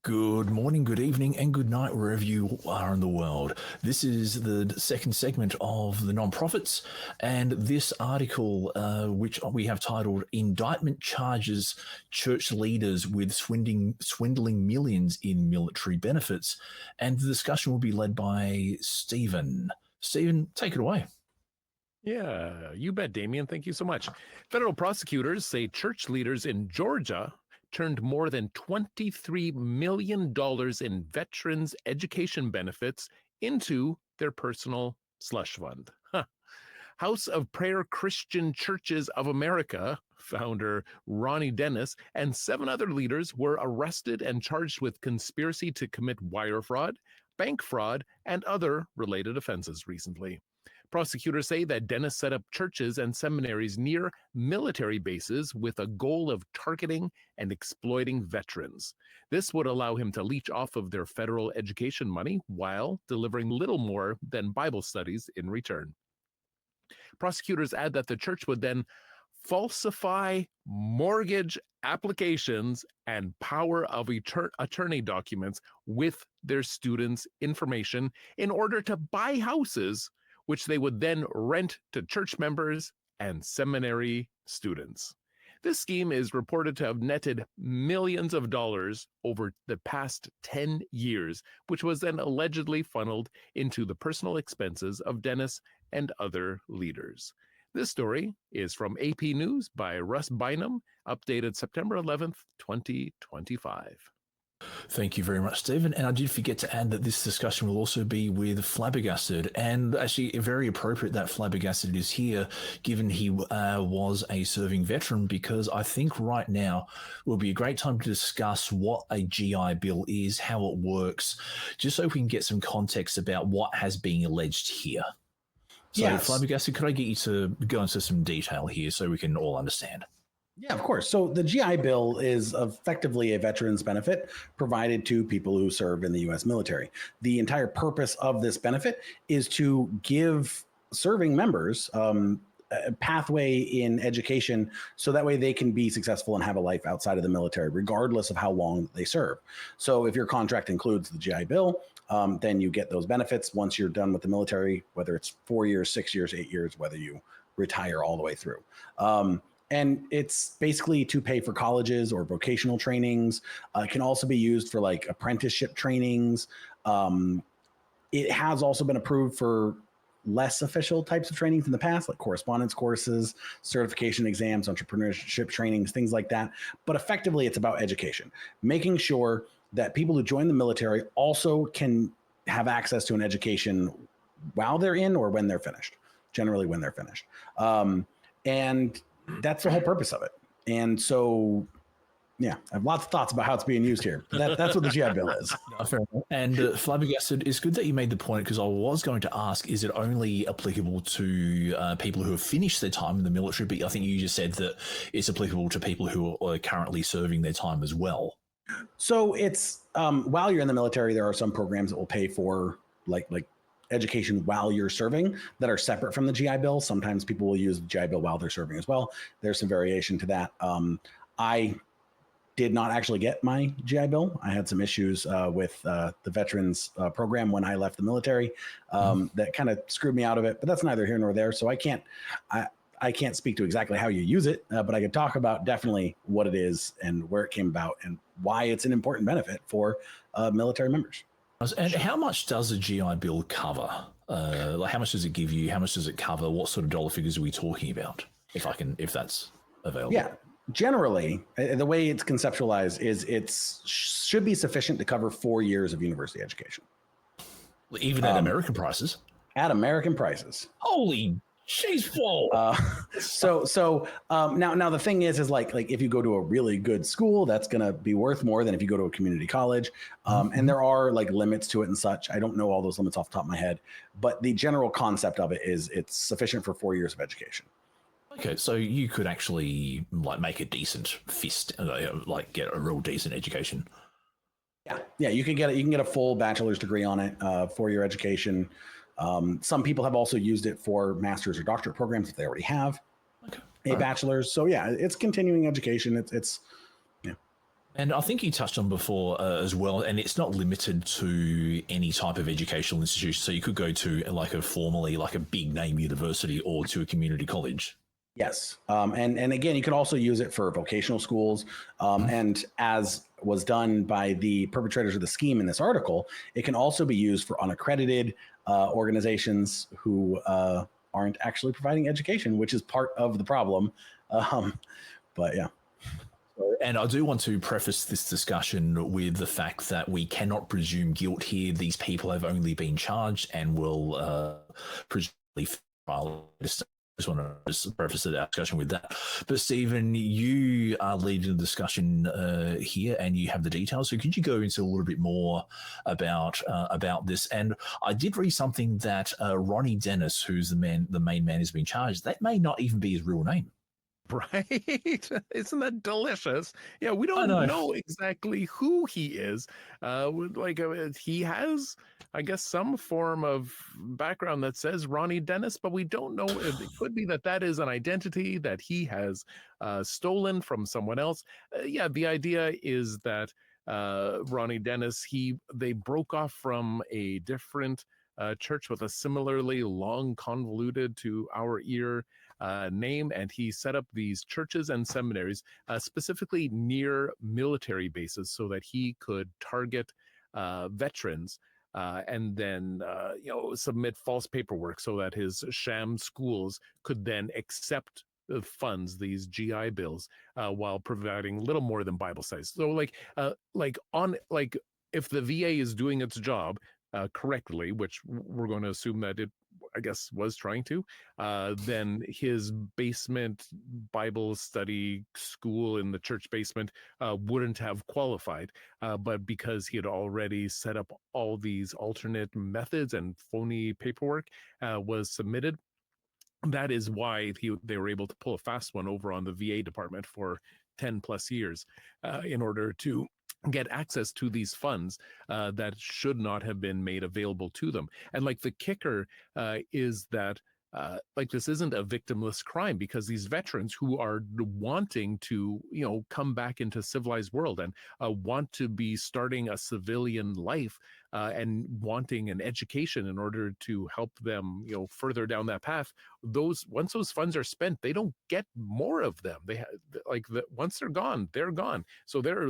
Good morning, good evening, and good night wherever you are in the world. This is the second segment of the non-profits, and this article, which we have titled "Indictment Charges Church Leaders with Swindling Millions in Military Benefits," and the discussion will be led by Stephen. Stephen, take it away. Yeah, you bet, Damien. Thank you so much. Federal prosecutors say church leaders in Georgia turned more than $23 million in veterans' education benefits into their personal slush fund. House of Prayer Christian Churches of America founder Ronnie Dennis and 7 other leaders were arrested and charged with conspiracy to commit wire fraud, bank fraud, and other related offenses recently. Prosecutors say that Dennis set up churches and seminaries near military bases with a goal of targeting and exploiting veterans. This would allow him to leech off of their federal education money while delivering little more than Bible studies in return. Prosecutors add that the church would then falsify mortgage applications and power of attorney documents with their students' information in order to buy houses, which they would then rent to church members and seminary students. This scheme is reported to have netted millions of dollars over the past 10 years, which was then allegedly funneled into the personal expenses of Dennis and other leaders. This story is from AP News by Russ Bynum, updated September 11th, 2025. Thank you very much, Stephen. And I did forget to add that this discussion will also be with Flabbergasted. And actually, very appropriate that Flabbergasted is here, given he was a serving veteran, because I think right now will be a great time to discuss what a GI Bill is, how it works, just so we can get some context about what has been alleged here. So, yes. Flabbergasted, could I get you to go into some detail here so we can all understand? Yeah, of course. So the GI Bill is effectively a veteran's benefit provided to people who serve in the U.S. military. The entire purpose of this benefit is to give serving members a pathway in education so that way they can be successful and have a life outside of the military, regardless of how long they serve. So if your contract includes the GI Bill, then you get those benefits once you're done with the military, whether it's 4 years, 6 years, 8 years, whether you retire all the way through. And it's basically to pay for colleges or vocational trainings. It can also be used for like apprenticeship trainings. It has also been approved for less official types of trainings in the past, like correspondence courses, certification exams, entrepreneurship trainings, things like that. But effectively, it's about education, making sure that people who join the military also can have access to an education while they're in or when they're finished, generally when they're finished. And that's the whole purpose of it. And so, yeah, I have lots of thoughts about how it's being used here. That's what the GI Bill is. And Flabbergasted, it's good that you made the point, because I was going to ask, is it only applicable to people who have finished their time in the military? But I think you just said that it's applicable to people who are currently serving their time as well. So it's while you're in the military, there are some programs that will pay for like education while you're serving that are separate from the GI Bill. Sometimes people will use the GI Bill while they're serving as well. There's some variation to that. I did not actually get my GI Bill. I had some issues with the veterans program when I left the military that kind of screwed me out of it, but that's neither here nor there. So I can't speak to exactly how you use it, but I could talk about definitely what it is and where it came about and why it's an important benefit for military members. And how much does a GI Bill cover? Like, how much does it give you? How much does it cover? What sort of dollar figures are we talking about? If that's available. Yeah, generally, the way it's conceptualized is it should be sufficient to cover 4 years of university education. Even at American prices? At American prices. Holy she's full. Now the thing is like if you go to a really good school, that's going to be worth more than if you go to a community college. And there are like limits to it and such. I don't know all those limits off the top of my head, but the general concept of it is it's sufficient for 4 years of education. Okay, so you could actually like make a decent fist, like get a real decent education. Yeah, you can get it. You can get a full bachelor's degree on it, 4-year education. Some people have also used it for master's or doctorate programs if they already have a bachelor's. So yeah, it's continuing education. It's And I think you touched on before as well, and it's not limited to any type of educational institution. So you could go to like a big name university or to a community college. Yes. And again, you can also use it for vocational schools. And as was done by the perpetrators of the scheme in this article, it can also be used for unaccredited organizations who aren't actually providing education, which is part of the problem. But yeah. And I do want to preface this discussion with the fact that we cannot presume guilt here. These people have only been charged and will presumably file. Just want to preface the discussion with that. But Stephen, you are leading the discussion here, and you have the details. So could you go into a little bit more about this? And I did read something that Ronnie Dennis, who's the main man, has been charged. That may not even be his real name. Right? Isn't that delicious? Yeah, we don't know exactly who he is. He has, I guess, some form of background that says Ronnie Dennis, but we don't know. It could be that is an identity that he has stolen from someone else. Yeah, the idea is that Ronnie Dennis, they broke off from a different church with a similarly long, convoluted to our ear name, and he set up these churches and seminaries specifically near military bases so that he could target veterans and then submit false paperwork so that his sham schools could then accept funds, these GI bills, while providing little more than Bible studies. So if the VA is doing its job correctly, which we're going to assume that it, I guess, was trying to, then his basement Bible study school in the church basement wouldn't have qualified. But because he had already set up all these alternate methods and phony paperwork was submitted, that is why they were able to pull a fast one over on the VA department for 10 plus years in order to get access to these funds that should not have been made available to them. And like the kicker is that this isn't a victimless crime, because these veterans who are wanting to, come back into civilized world and want to be starting a civilian life and wanting an education in order to help them, further down that path. Once those funds are spent, they don't get more of them. Once they're gone, they're gone. So they're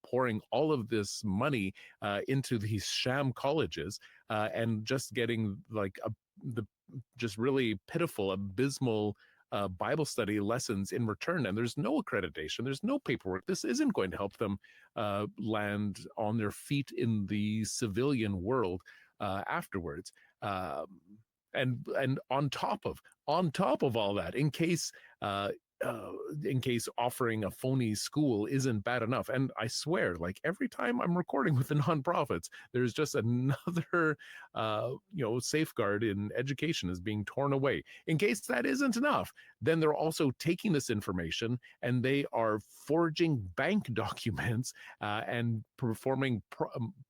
pouring all of this money into these sham colleges and just getting the just really pitiful, abysmal Bible study lessons in return. And there's no accreditation, there's no paperwork. This isn't going to help them land on their feet in the civilian world afterwards. And on top of all that, in case offering a phony school isn't bad enough. And I swear, every time I'm recording with the nonprofits, there's just another, safeguard in education is being torn away. In case that isn't enough, then they're also taking this information and they are forging bank documents and performing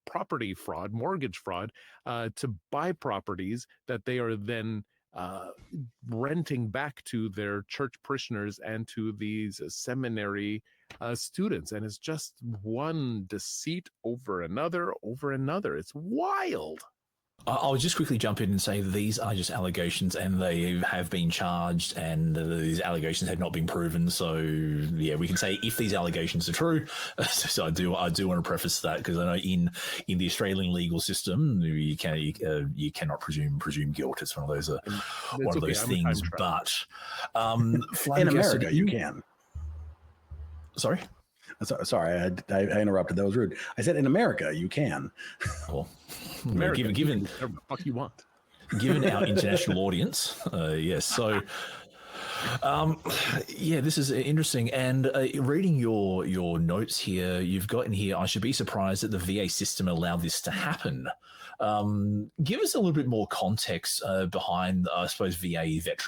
property fraud, mortgage fraud, to buy properties that they are then renting back to their church parishioners and to these seminary students. And it's just one deceit over another. It's wild. I'll just quickly jump in and say these are just allegations, and they have been charged, and these allegations have not been proven. So yeah, we can say if these allegations are true. So I do want to preface that, because I know in the Australian legal system you cannot presume guilt. It's one of those things. But in America, you can. Sorry. Sorry, I interrupted. That was rude. I said in America you can. Well, America, given whatever the fuck you want. Given our international audience, yes. So, this is interesting. And reading your notes here, you've got in here, I should be surprised that the VA system allowed this to happen. Give us a little bit more context behind, I suppose, VA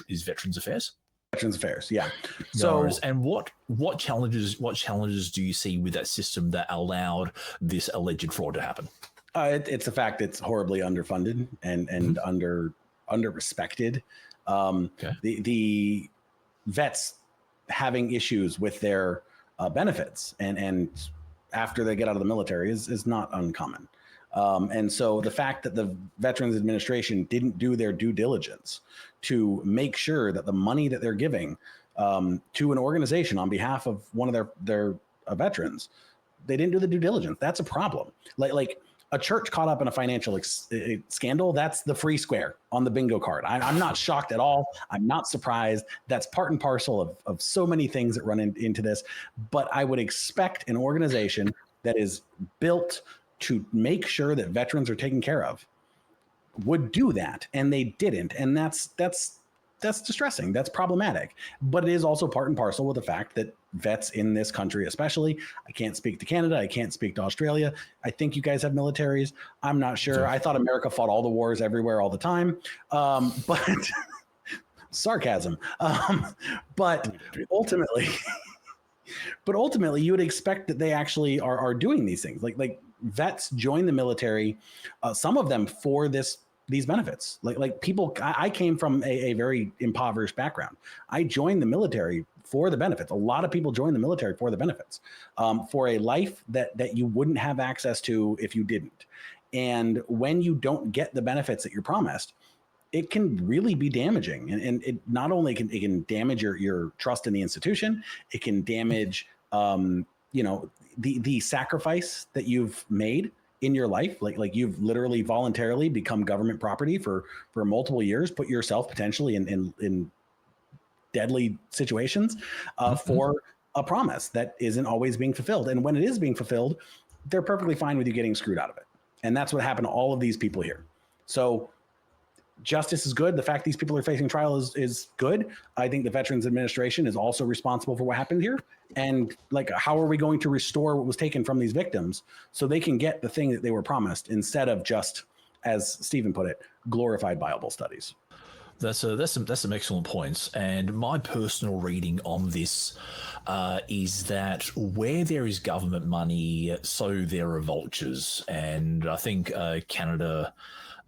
is Veterans Affairs. Veterans Affairs, yeah. So, and what challenges do you see with that system that allowed this alleged fraud to happen? It's the fact it's horribly underfunded and under respected. The vets having issues with their benefits and after they get out of the military is not uncommon. And so the fact that the Veterans Administration didn't do their due diligence to make sure that the money that they're giving to an organization on behalf of one of their veterans, they didn't do the due diligence. That's a problem. Like a church caught up in a financial scandal, that's the free square on the bingo card. I'm not shocked at all. I'm not surprised. That's part and parcel of so many things that run into this. But I would expect an organization that is built to make sure that veterans are taken care of would do that, and they didn't. And that's distressing. That's problematic. But it is also part and parcel with the fact that vets in this country, especially, I can't speak to Canada, I can't speak to Australia. I think you guys have militaries. I'm not sure. I thought America fought all the wars everywhere all the time. But sarcasm. But ultimately, you would expect that they actually are doing these things. Like vets join the military, some of them for these benefits. Like people, I came from a very impoverished background. I joined the military for the benefits. A lot of people join the military for the benefits, for a life that you wouldn't have access to if you didn't. And when you don't get the benefits that you're promised, it can really be damaging. And it not only can damage your trust in the institution, it can damage, the sacrifice that you've made in your life. Like you've literally voluntarily become government property for multiple years, put yourself potentially in deadly situations for a promise that isn't always being fulfilled. And when it is being fulfilled, they're perfectly fine with you getting screwed out of it. And that's what happened to all of these people here. So justice is good. The fact these people are facing trial is good. I think the Veterans Administration is also responsible for what happened here. And like, how are we going to restore what was taken from these victims so they can get the thing that they were promised instead of just, as Stephen put it, glorified Bible studies? That's some excellent points. And my personal reading on this is that where there is government money, so there are vultures. And I think Canada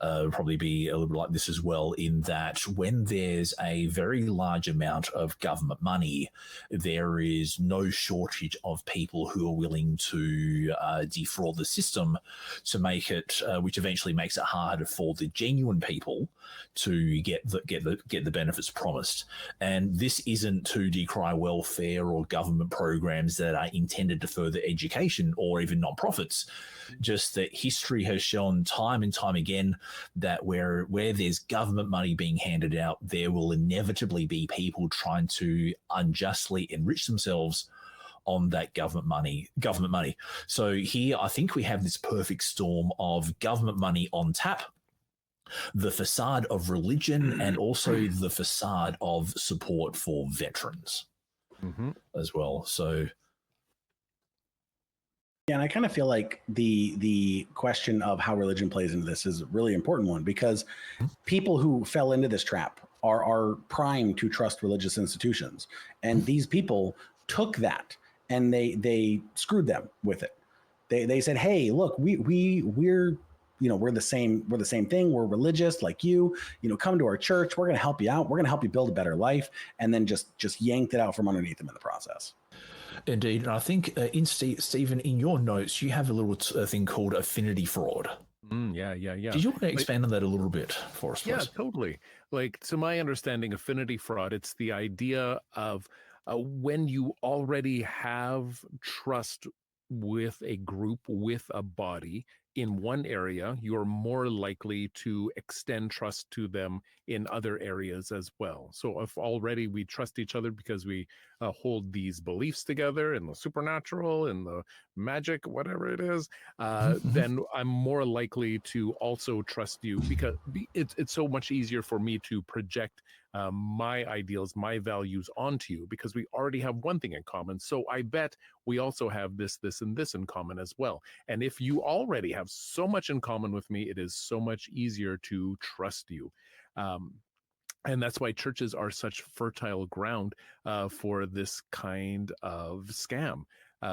probably be a little bit like this as well, in that when there's a very large amount of government money, there is no shortage of people who are willing to defraud the system to make it, which eventually makes it harder for the genuine people to get the benefits promised. And this isn't to decry welfare or government programs that are intended to further education or even nonprofits. Just that history has shown time and time again that where there's government money being handed out, there will inevitably be people trying to unjustly enrich themselves on that government money. So here, I think we have this perfect storm of government money on tap, the facade of religion, and also the facade of support for veterans as well. So. Yeah, and I kind of feel like the question of how religion plays into this is a really important one, because people who fell into this trap are primed to trust religious institutions, and these people took that and they screwed them with it. They said, "Hey, look, we're the same thing. We're religious like you. Come to our church. We're going to help you out. We're going to help you build a better life," and then just yanked it out from underneath them in the process. Indeed. And I think, Stephen, in your notes, you have a little thing called affinity fraud. Yeah. Did you want to expand on that a little bit for us, please? Yeah, totally. Like, to my understanding, affinity fraud, it's the idea of when you already have trust with a group, with a body in one area, you're more likely to extend trust to them in other areas as well. So if already we trust each other because we hold these beliefs together in the supernatural, in the magic, whatever it is, then I'm more likely to also trust you, because it's so much easier for me to project my ideals, my values onto you, because we already have one thing in common. So I bet we also have this, and this in common as well. And if you already have so much in common with me, it is so much easier to trust you. And that's why churches are such fertile ground for this kind of scam.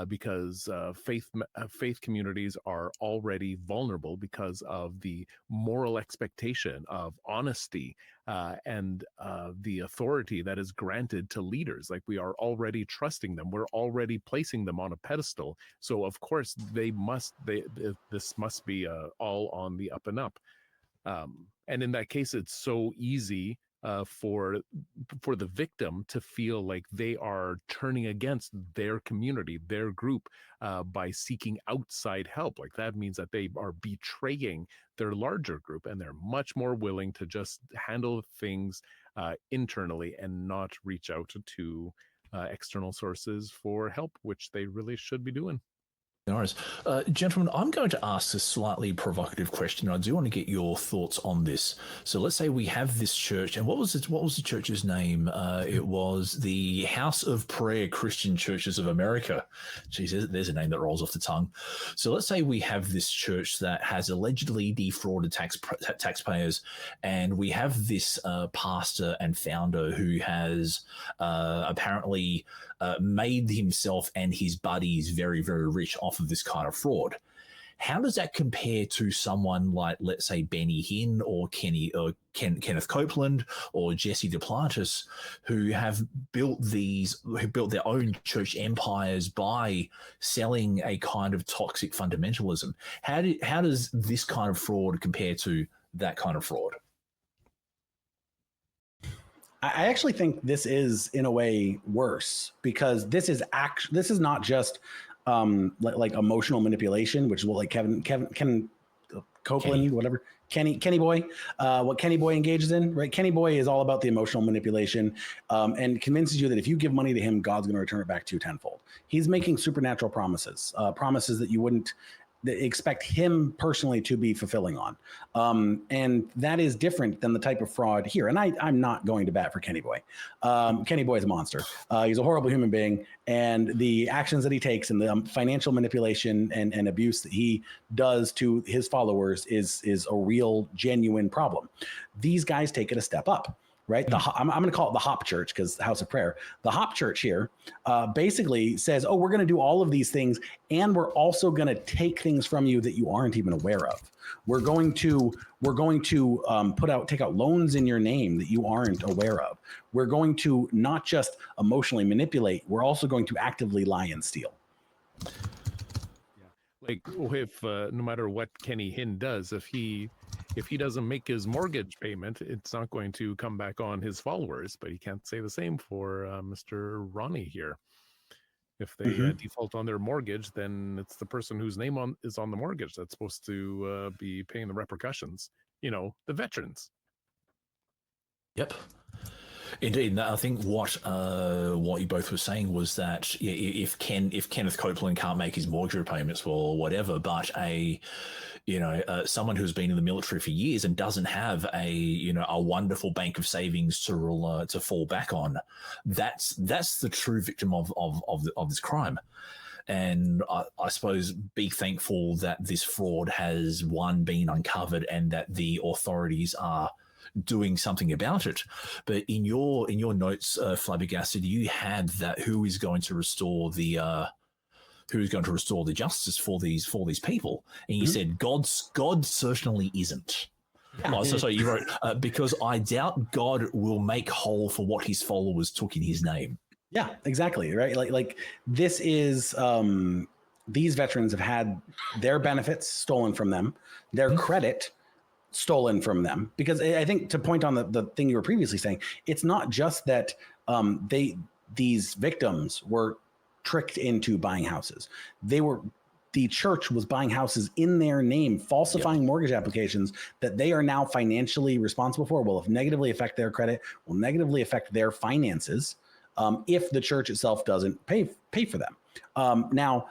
because faith communities are already vulnerable because of the moral expectation of honesty and the authority that is granted to leaders. Like, we are already trusting them, we're already placing them on a pedestal. So of course this must be all on the up and up. And in that case, it's so easy for the victim to feel like they are turning against their community, their group, by seeking outside help. Like, that means that they are betraying their larger group, and they're much more willing to just handle things internally and not reach out to external sources for help, which they really should be doing. No worries. Gentlemen, I'm going to ask a slightly provocative question. I do want to get your thoughts on this. So let's say we have this church, and what was the church's name? It was the House of Prayer Christian Churches of America. Jeez, there's a name that rolls off the tongue. So let's say we have this church that has allegedly defrauded taxpayers, and we have this pastor and founder who has apparently made himself and his buddies very, very rich off of this kind of fraud. How does that compare to someone like, let's say, Benny Hinn or Kenneth Copeland or Jesse Duplantis, who have built their own church empires by selling a kind of toxic fundamentalism? How does this kind of fraud compare to that kind of fraud? I actually think this is, in a way, worse, because this is not just like emotional manipulation, which is what, like Kevin Copeland, whatever, Kenny Boy, what Kenny Boy engages in, right? Kenny Boy is all about the emotional manipulation, and convinces you that if you give money to him, God's going to return it back to you tenfold. He's making supernatural promises that you wouldn't expect him personally to be fulfilling on. And that is different than the type of fraud here. And I'm not going to bat for Kenny Boy. Kenny Boy is a monster. He's a horrible human being. And the actions that he takes and the financial manipulation and abuse that he does to his followers is a real, genuine problem. These guys take it a step up. Right. I'm going to call it the Hop Church, because House of Prayer. The Hop Church here basically says, oh, we're going to do all of these things, and we're also going to take things from you that you aren't even aware of. We're going to take out loans in your name that you aren't aware of. We're going to not just emotionally manipulate, we're also going to actively lie and steal. Like, if no matter what Kenny Hinn does, if he doesn't make his mortgage payment, it's not going to come back on his followers. But he can't say the same for Mr. Ronnie here. If they default on their mortgage, then it's the person whose name is on the mortgage that's supposed to be paying the repercussions. The veterans. Yep. Indeed, I think what you both were saying was that if Kenneth Copeland can't make his mortgage repayments or whatever, but someone who's been in the military for years and doesn't have a wonderful bank of savings to fall back on, that's the true victim of this crime. And I suppose be thankful that this fraud has been uncovered and that the authorities are doing something about it. But in your notes, Flabbergasted, you had that who is going to restore the justice for these people, and you said God certainly isn't. Yeah. So you wrote because I doubt God will make whole for what his followers took in his name. Yeah, exactly. Right. Like this is these veterans have had their benefits stolen from them, their credit stolen from them, because I think, to point on the thing you were previously saying, it's not just that these victims were tricked into buying houses. The church was buying houses in their name, falsifying mortgage applications that they are now financially responsible for, will negatively affect their credit, will negatively affect their finances if the church itself doesn't pay for them. Now,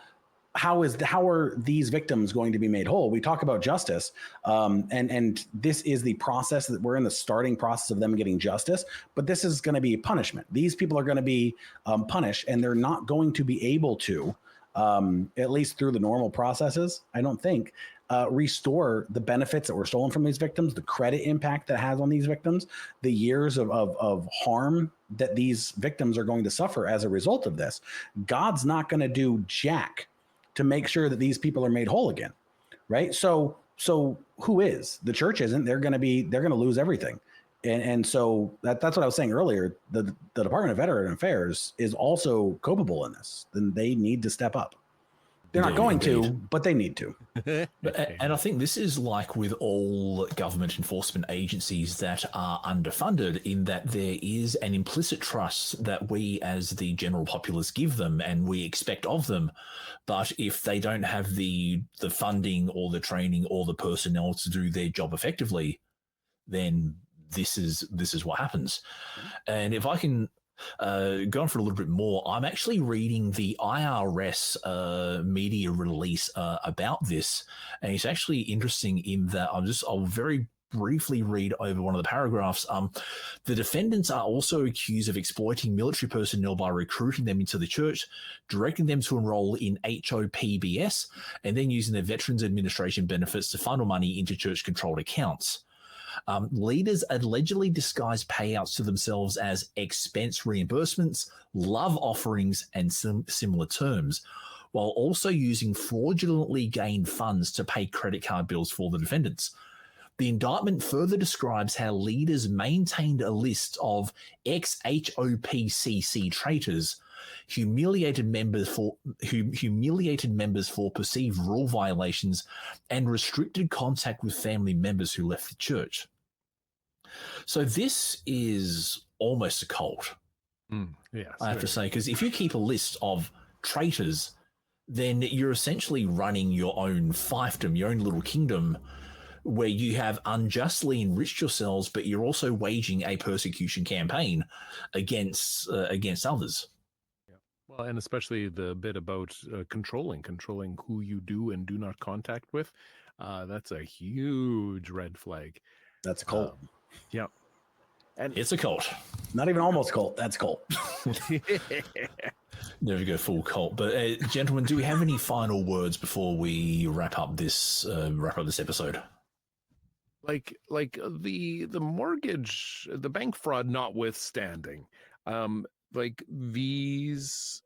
how are these victims going to be made whole? We talk about justice, and this is the process that we're in, the starting process of them getting justice, but this is going to be punishment. These people are going to be punished, and they're not going to be able to at least through the normal processes, I don't think, restore the benefits that were stolen from these victims, the credit impact that has on these victims, the years of harm that these victims are going to suffer as a result of this. God's not going to do jack to make sure that these people are made whole again, right? So who is? The church isn't. They're going to lose everything. And so that's what I was saying earlier. The Department of Veteran Affairs is also culpable in this. Then they need to step up. They're not going to, but they need to. And I think this is like with all government enforcement agencies that are underfunded, in that there is an implicit trust that we as the general populace give them and we expect of them. But if they don't have the funding or the training or the personnel to do their job effectively, then this is what happens. And if I can go on for a little bit more, I'm actually reading the IRS media release about this, and it's actually interesting in that I'll very briefly read over one of the paragraphs. The defendants are also accused of exploiting military personnel by recruiting them into the church, directing them to enroll in HOPBS, and then using their Veterans Administration benefits to funnel money into church-controlled accounts. Leaders allegedly disguise payouts to themselves as expense reimbursements, love offerings, and similar terms, while also using fraudulently gained funds to pay credit card bills for the defendants. The indictment further describes how leaders maintained a list of ex-HOPCC traitors, humiliated members for perceived rule violations, and restricted contact with family members who left the church. So this is almost a cult. Yes, I have to say, because if you keep a list of traitors, then you're essentially running your own fiefdom, your own little kingdom, where you have unjustly enriched yourselves, but you're also waging a persecution campaign against others. Yeah. Well, and especially the bit about controlling who you do and do not contact with. That's a huge red flag. That's a cult. Yeah. And it's a cult. Not even almost cult. That's cult. Never go full cult. But gentlemen, do we have any final words before we wrap up this episode? Like the mortgage, the bank fraud notwithstanding, like these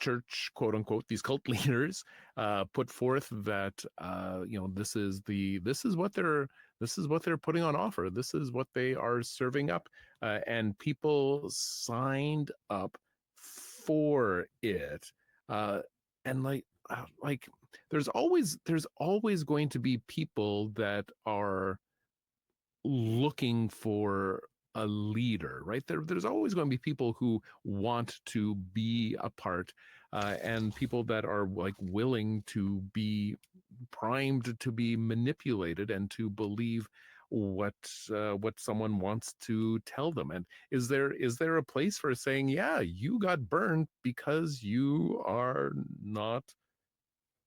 church, quote unquote, these cult leaders put forth that this is what they're putting on offer. This is what they are serving up, and people signed up for it, and like there's always going to be people that are looking for a leader, right? There's always going to be people who want to be a part, and people that are like willing to be primed to be manipulated and to believe what someone wants to tell them. And is there a place for saying, yeah, you got burned because you are not,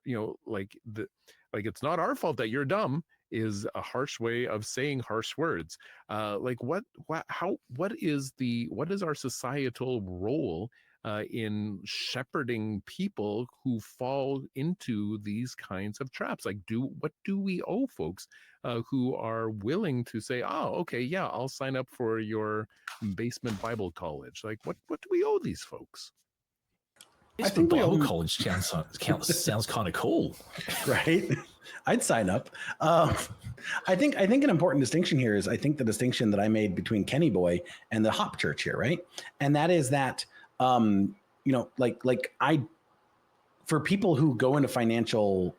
it's not our fault that you're dumb, is a harsh way of saying harsh words. What is our societal role in shepherding people who fall into these kinds of traps? What do we owe folks who are willing to say, oh, okay, yeah, I'll sign up for your basement Bible college? What do we owe these folks? I think Bible college sounds kind of cool, right? I'd sign up. I think an important distinction here is, I think the distinction that I made between Kenny Boy and the Hop Church here, right? And that is that for people who go into financial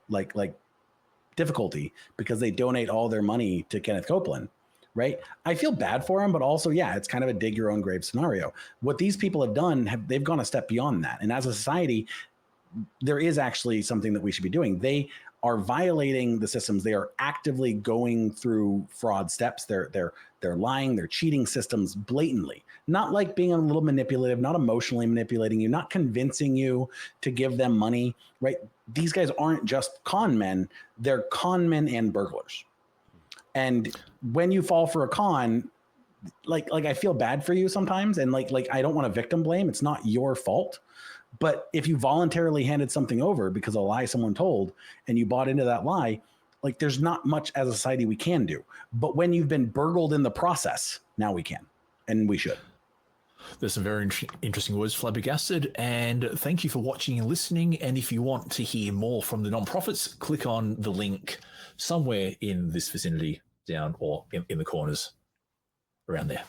difficulty because they donate all their money to Kenneth Copeland, right? I feel bad for them, but also, yeah, it's kind of a dig your own grave scenario. What these people have done, they've gone a step beyond that. And as a society, there is actually something that we should be doing. They are violating the systems. They are actively going through fraud steps. They're lying, they're cheating systems blatantly, not like being a little manipulative, not emotionally manipulating you, not convincing you to give them money, right? These guys aren't just con men, they're con men and burglars. And when you fall for a con, like I feel bad for you sometimes. And like I don't want to victim blame. It's not your fault. But if you voluntarily handed something over because of a lie someone told and you bought into that lie, like there's not much as a society we can do. But when you've been burgled in the process, now we can, and we should. There's some very interesting words, flabbergasted, and thank you for watching and listening. And if you want to hear more from the nonprofits, click on the link somewhere in this vicinity down or in the corners around there.